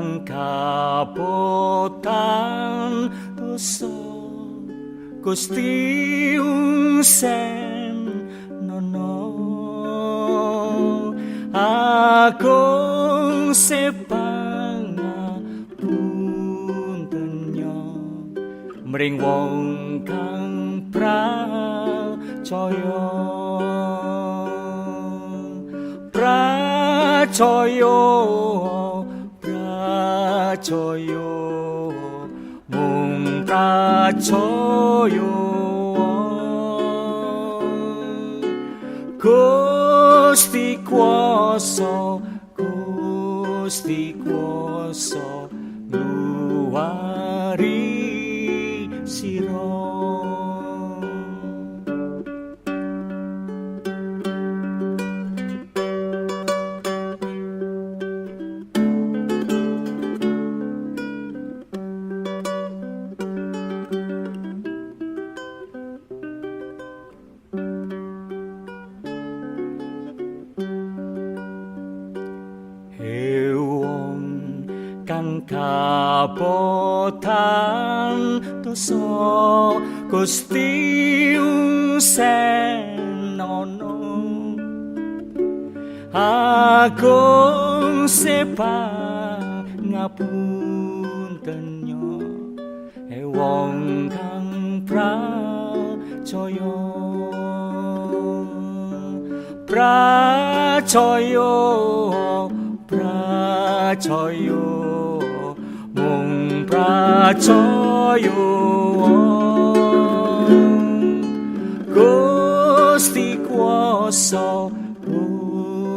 kang kabotan dosa Gusti usen nono agung sepangapuntennya mring wong kang pracaya mung pracaya Gusti kuasa ngluwari sira. Kang kabotan dosa Gusti usen ana agung sepangapuntennya wong kang pracaya mung pracaya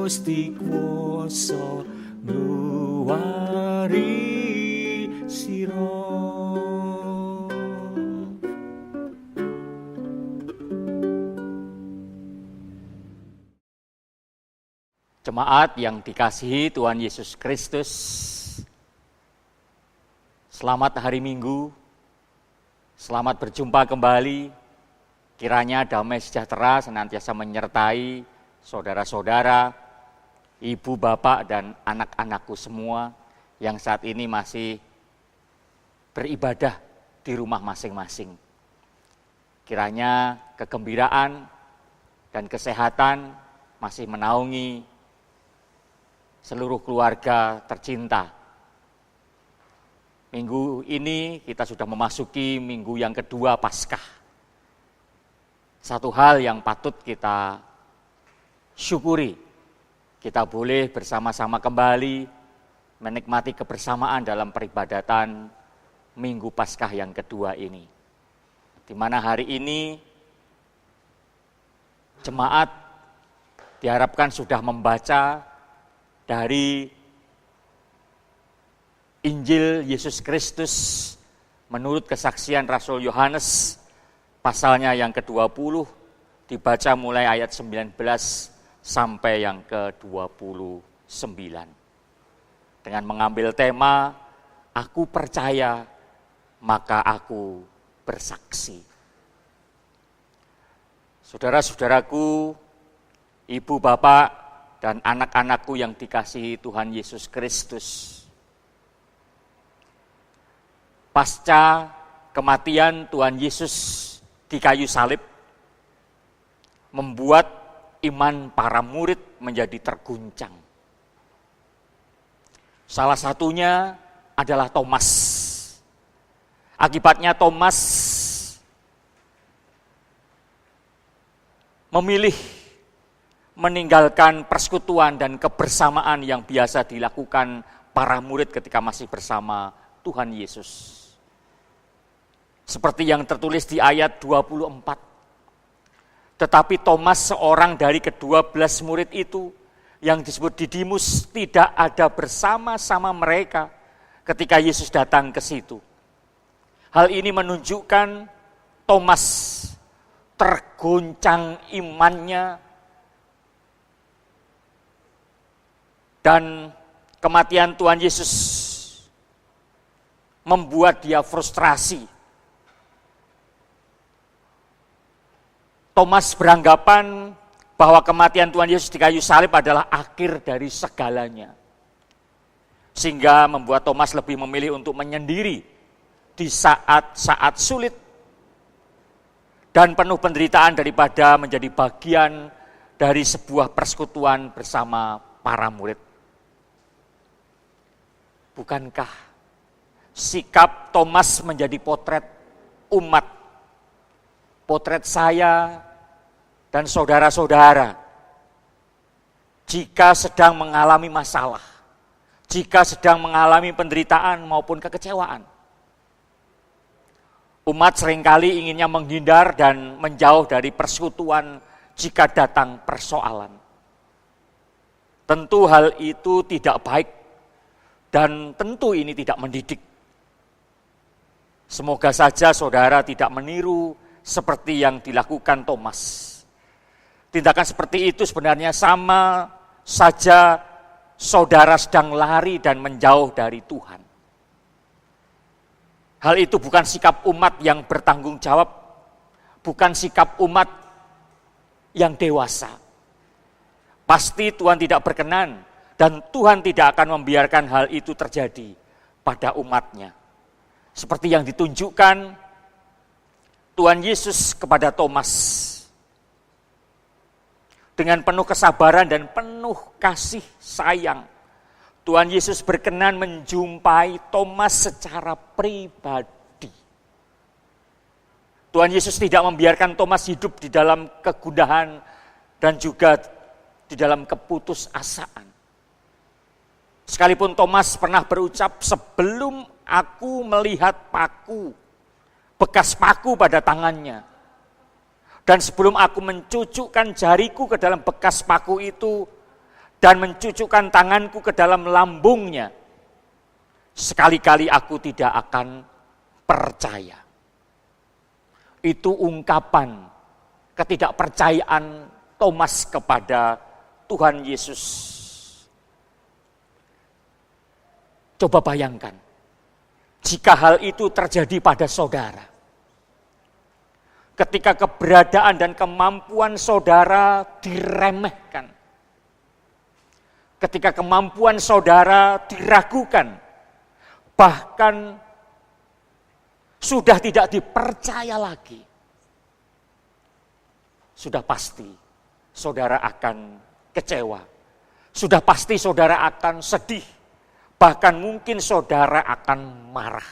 Gusti kuasa ngluwari sira. Jemaat yang dikasihi Tuhan Yesus Kristus, selamat hari Minggu, selamat berjumpa kembali. Kiranya damai sejahtera senantiasa menyertai saudara-saudara, ibu, bapak, dan anak-anakku semua yang saat ini masih beribadah di rumah masing-masing. Kiranya kegembiraan dan kesehatan masih menaungi seluruh keluarga tercinta. Minggu ini kita sudah memasuki minggu yang kedua Paskah. Satu hal yang patut kita syukuri, kita boleh bersama-sama kembali menikmati kebersamaan dalam peribadatan Minggu Paskah yang kedua ini. Di mana hari ini jemaat diharapkan sudah membaca dari Injil Yesus Kristus menurut kesaksian Rasul Yohanes pasalnya yang ke-20 dibaca mulai ayat 19 sampai yang ke-29 dengan mengambil tema Aku percaya maka aku bersaksi. Saudara-saudaraku, ibu, bapak, dan anak-anakku yang dikasihi Tuhan Yesus Kristus. Pasca kematian Tuhan Yesus di kayu salib, membuat iman para murid menjadi terguncang. Salah satunya adalah Thomas. Akibatnya Thomas memilih meninggalkan persekutuan dan kebersamaan yang biasa dilakukan para murid ketika masih bersama Tuhan Yesus. Seperti yang tertulis di ayat 24. Tetapi Thomas, seorang dari ke-12 murid itu, yang disebut Didimus, tidak ada bersama-sama mereka ketika Yesus datang ke situ. Hal ini menunjukkan Thomas terguncang imannya, dan kematian Tuhan Yesus membuat dia frustrasi. Thomas beranggapan bahwa kematian Tuhan Yesus di kayu salib adalah akhir dari segalanya. Sehingga membuat Thomas lebih memilih untuk menyendiri di saat-saat sulit dan penuh penderitaan daripada menjadi bagian dari sebuah persekutuan bersama para murid. Bukankah sikap Thomas menjadi potret umat, potret saya dan saudara-saudara jika sedang mengalami masalah, jika sedang mengalami penderitaan maupun kekecewaan? Umat seringkali inginnya menghindar dan menjauh dari persekutuan jika datang persoalan. Tentu hal itu tidak baik dan tentu ini tidak mendidik. Semoga saja saudara tidak meniru seperti yang dilakukan Thomas. Tindakan seperti itu sebenarnya sama saja saudara sedang lari dan menjauh dari Tuhan. Hal itu bukan sikap umat yang bertanggung jawab, bukan sikap umat yang dewasa. Pasti Tuhan tidak berkenan dan Tuhan tidak akan membiarkan hal itu terjadi pada umatnya. Seperti yang ditunjukkan Tuhan Yesus kepada Thomas. Dengan penuh kesabaran dan penuh kasih sayang, Tuhan Yesus berkenan menjumpai Thomas secara pribadi. Tuhan Yesus tidak membiarkan Thomas hidup di dalam kegundahan dan juga di dalam keputusasaan. Sekalipun Thomas pernah berucap, sebelum aku melihat paku, bekas paku pada tangannya, dan sebelum aku mencucukkan jariku ke dalam bekas paku itu, dan mencucukkan tanganku ke dalam lambungnya, sekali-kali aku tidak akan percaya. Itu ungkapan ketidakpercayaan Thomas kepada Tuhan Yesus. Coba bayangkan, jika hal itu terjadi pada saudara, ketika keberadaan dan kemampuan saudara diremehkan, ketika kemampuan saudara diragukan, bahkan sudah tidak dipercaya lagi, sudah pasti saudara akan kecewa, sudah pasti saudara akan sedih, bahkan mungkin saudara akan marah.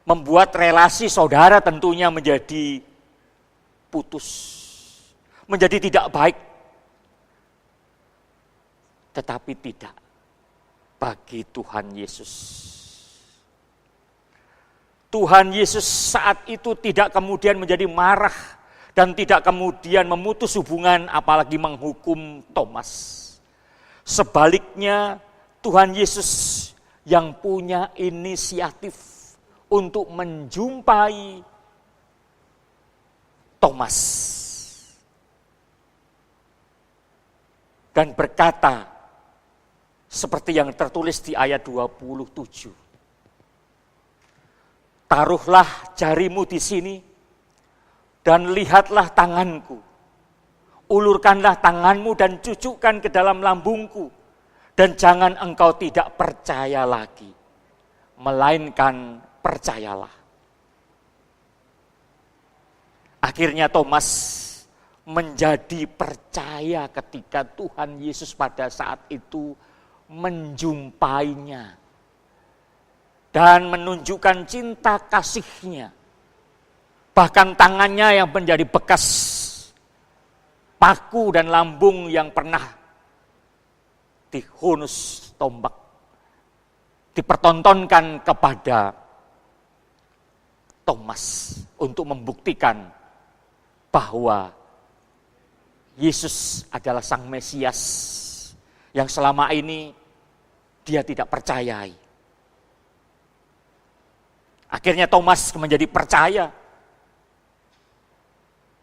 Membuat relasi saudara tentunya menjadi putus, menjadi tidak baik. Tetapi tidak bagi Tuhan Yesus. Tuhan Yesus saat itu tidak kemudian menjadi marah dan tidak kemudian memutus hubungan apalagi menghukum Thomas. Sebaliknya Tuhan Yesus yang punya inisiatif untuk menjumpai Thomas dan berkata seperti yang tertulis di ayat 27. Taruhlah jarimu di sini dan lihatlah tanganku. Ulurkanlah tanganmu dan cucukkan ke dalam lambungku, dan jangan engkau tidak percaya lagi, melainkan percayalah. Akhirnya Thomas menjadi percaya ketika Tuhan Yesus pada saat itu menjumpainya dan menunjukkan cinta kasihnya. Bahkan tangannya yang menjadi bekas paku dan lambung yang pernah dihunus tombak dipertontonkan kepada Thomas untuk membuktikan bahwa Yesus adalah Sang Mesias yang selama ini dia tidak percayai. Akhirnya Thomas menjadi percaya.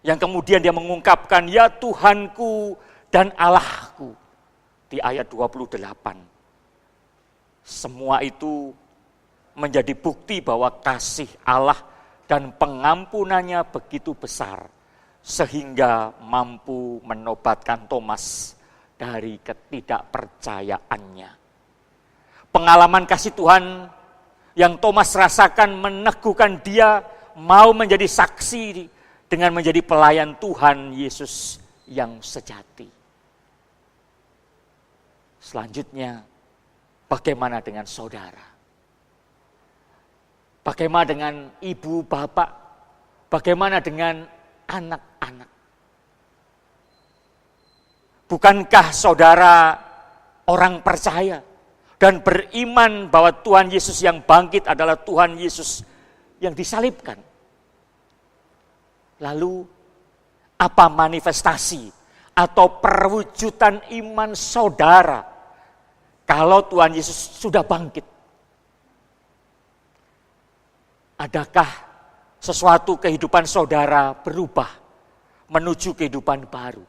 Yang kemudian dia mengungkapkan, ya Tuhanku dan Allahku, di ayat 28. Semua itu menjadi bukti bahwa kasih Allah dan pengampunannya begitu besar, sehingga mampu menobatkan Thomas dari ketidakpercayaannya. Pengalaman kasih Tuhan yang Thomas rasakan meneguhkan dia mau menjadi saksi dengan menjadi pelayan Tuhan Yesus yang sejati. Selanjutnya, bagaimana dengan saudara? Bagaimana dengan ibu, bapak? Bagaimana dengan anak-anak? Bukankah saudara orang percaya dan beriman bahwa Tuhan Yesus yang bangkit adalah Tuhan Yesus yang disalibkan? Lalu, apa manifestasi atau perwujudan iman saudara kalau Tuhan Yesus sudah bangkit? Adakah sesuatu kehidupan saudara berubah menuju kehidupan baru?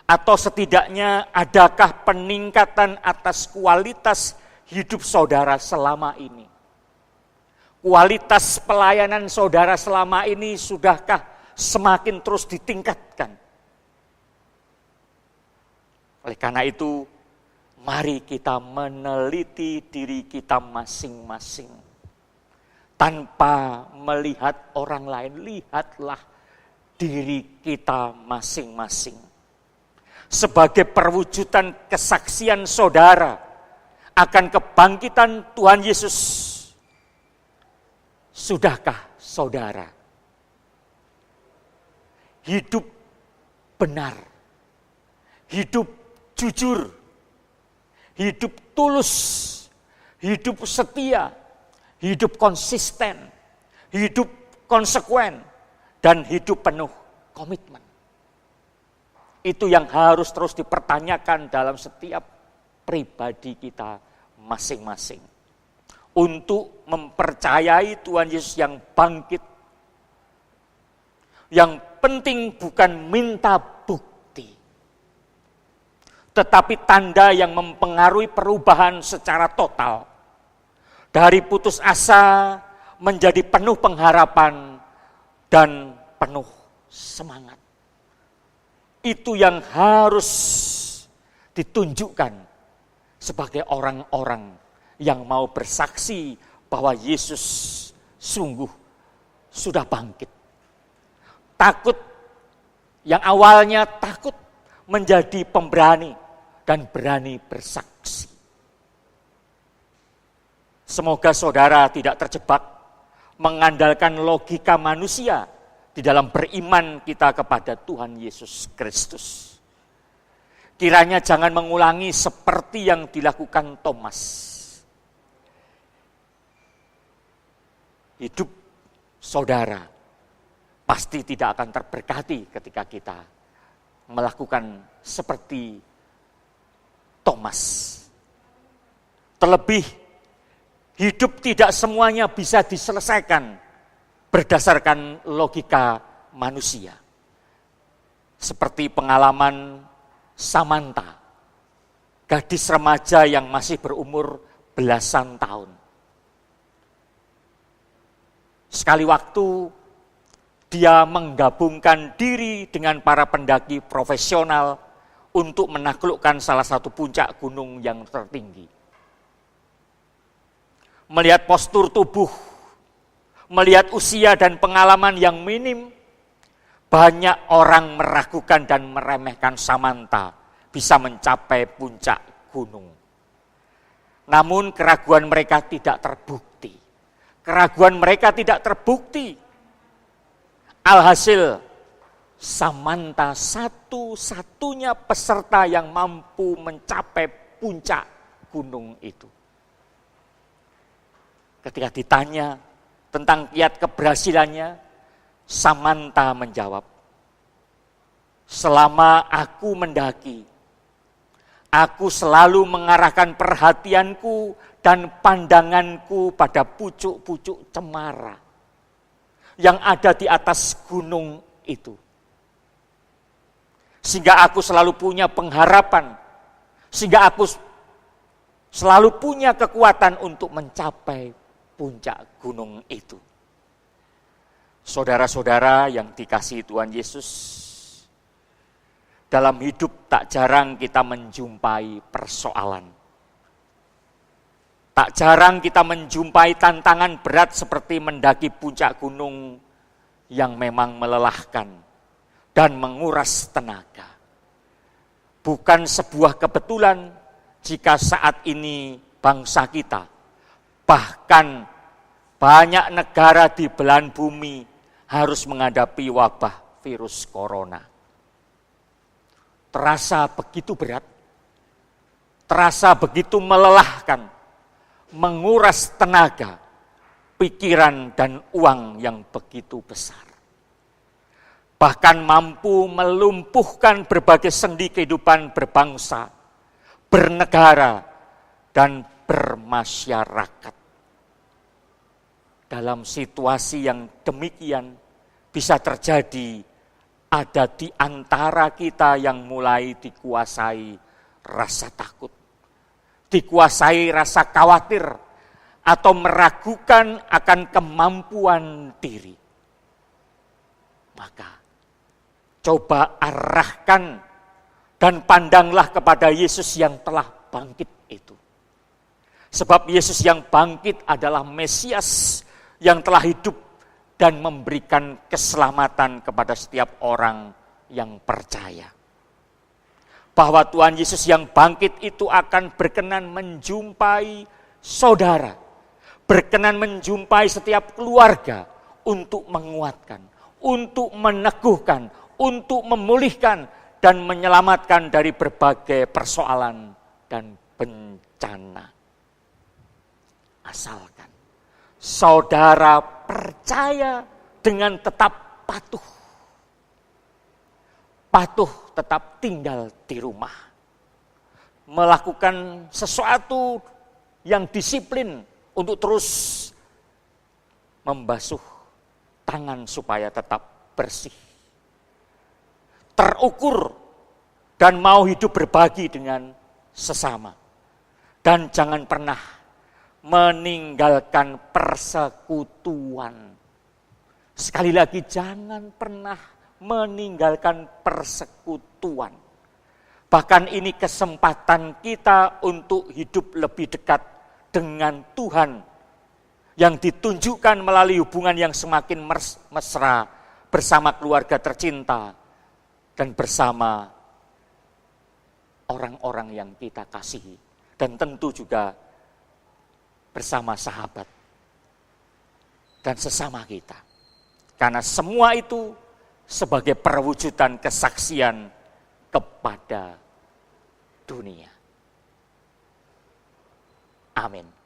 Atau setidaknya adakah peningkatan atas kualitas hidup saudara selama ini? Kualitas pelayanan saudara selama ini sudahkah semakin terus ditingkatkan? Oleh karena itu, mari kita meneliti diri kita masing-masing. Tanpa melihat orang lain, lihatlah diri kita masing-masing. Sebagai perwujudan kesaksian saudara akan kebangkitan Tuhan Yesus. Sudahkah saudara hidup benar, hidup jujur, hidup tulus, hidup setia, hidup konsisten, hidup konsekuen, dan hidup penuh komitmen? Itu yang harus terus dipertanyakan dalam setiap pribadi kita masing-masing. Untuk mempercayai Tuhan Yesus yang bangkit. Yang penting bukan minta bukti, tetapi tanda yang mempengaruhi perubahan secara total. Dari putus asa menjadi penuh pengharapan dan penuh semangat. Itu yang harus ditunjukkan sebagai orang-orang yang mau bersaksi bahwa Yesus sungguh sudah bangkit. Takut, yang awalnya takut menjadi pemberani dan berani bersaksi. Semoga saudara tidak terjebak mengandalkan logika manusia di dalam beriman kita kepada Tuhan Yesus Kristus. Kiranya jangan mengulangi seperti yang dilakukan Thomas. Hidup saudara pasti tidak akan terberkati ketika kita melakukan seperti Thomas. Terlebih, hidup tidak semuanya bisa diselesaikan berdasarkan logika manusia. Seperti pengalaman Samantha, gadis remaja yang masih berumur belasan tahun. Sekali waktu dia menggabungkan diri dengan para pendaki profesional untuk menaklukkan salah satu puncak gunung yang tertinggi. Melihat postur tubuh, melihat usia dan pengalaman yang minim, banyak orang meragukan dan meremehkan Samantha bisa mencapai puncak gunung. Namun keraguan mereka tidak terbukti. Alhasil, Samantha satu-satunya peserta yang mampu mencapai puncak gunung itu. Ketika ditanya tentang kiat keberhasilannya, Samantha menjawab, "Selama aku mendaki, aku selalu mengarahkan perhatianku dan pandanganku pada pucuk-pucuk cemara yang ada di atas gunung itu. Sehingga aku selalu punya pengharapan, sehingga aku selalu punya kekuatan untuk mencapai puncak gunung itu." Saudara-saudara yang dikasihi Tuhan Yesus, dalam hidup tak jarang kita menjumpai persoalan. Tak jarang kita menjumpai tantangan berat seperti mendaki puncak gunung yang memang melelahkan dan menguras tenaga. Bukan sebuah kebetulan jika saat ini bangsa kita, bahkan banyak negara di belahan bumi harus menghadapi wabah virus corona. Terasa begitu berat, terasa begitu melelahkan, menguras tenaga, pikiran dan uang yang begitu besar. Bahkan mampu melumpuhkan berbagai sendi kehidupan berbangsa, bernegara, dan bermasyarakat. Dalam situasi yang demikian bisa terjadi ada di antara kita yang mulai dikuasai rasa takut, dikuasai rasa khawatir, atau meragukan akan kemampuan diri. Maka coba arahkan dan pandanglah kepada Yesus yang telah bangkit itu. Sebab Yesus yang bangkit adalah Mesias yang telah hidup dan memberikan keselamatan kepada setiap orang yang percaya. Bahwa Tuhan Yesus yang bangkit itu akan berkenan menjumpai saudara, berkenan menjumpai setiap keluarga untuk menguatkan, untuk meneguhkan, untuk memulihkan dan menyelamatkan dari berbagai persoalan dan bencana. Asalkan saudara percaya dengan tetap patuh. Patuh tetap tinggal di rumah. Melakukan sesuatu yang disiplin untuk terus membasuh tangan supaya tetap bersih. Terukur dan mau hidup berbagi dengan sesama. Dan jangan pernah meninggalkan persekutuan. Sekali lagi, jangan pernah meninggalkan persekutuan. Bahkan ini kesempatan kita untuk hidup lebih dekat dengan Tuhan yang ditunjukkan melalui hubungan yang semakin mesra bersama keluarga tercinta dan bersama orang-orang yang kita kasihi, dan tentu juga bersama sahabat dan sesama kita. Karena semua itu sebagai perwujudan kesaksian kepada dunia. Amin.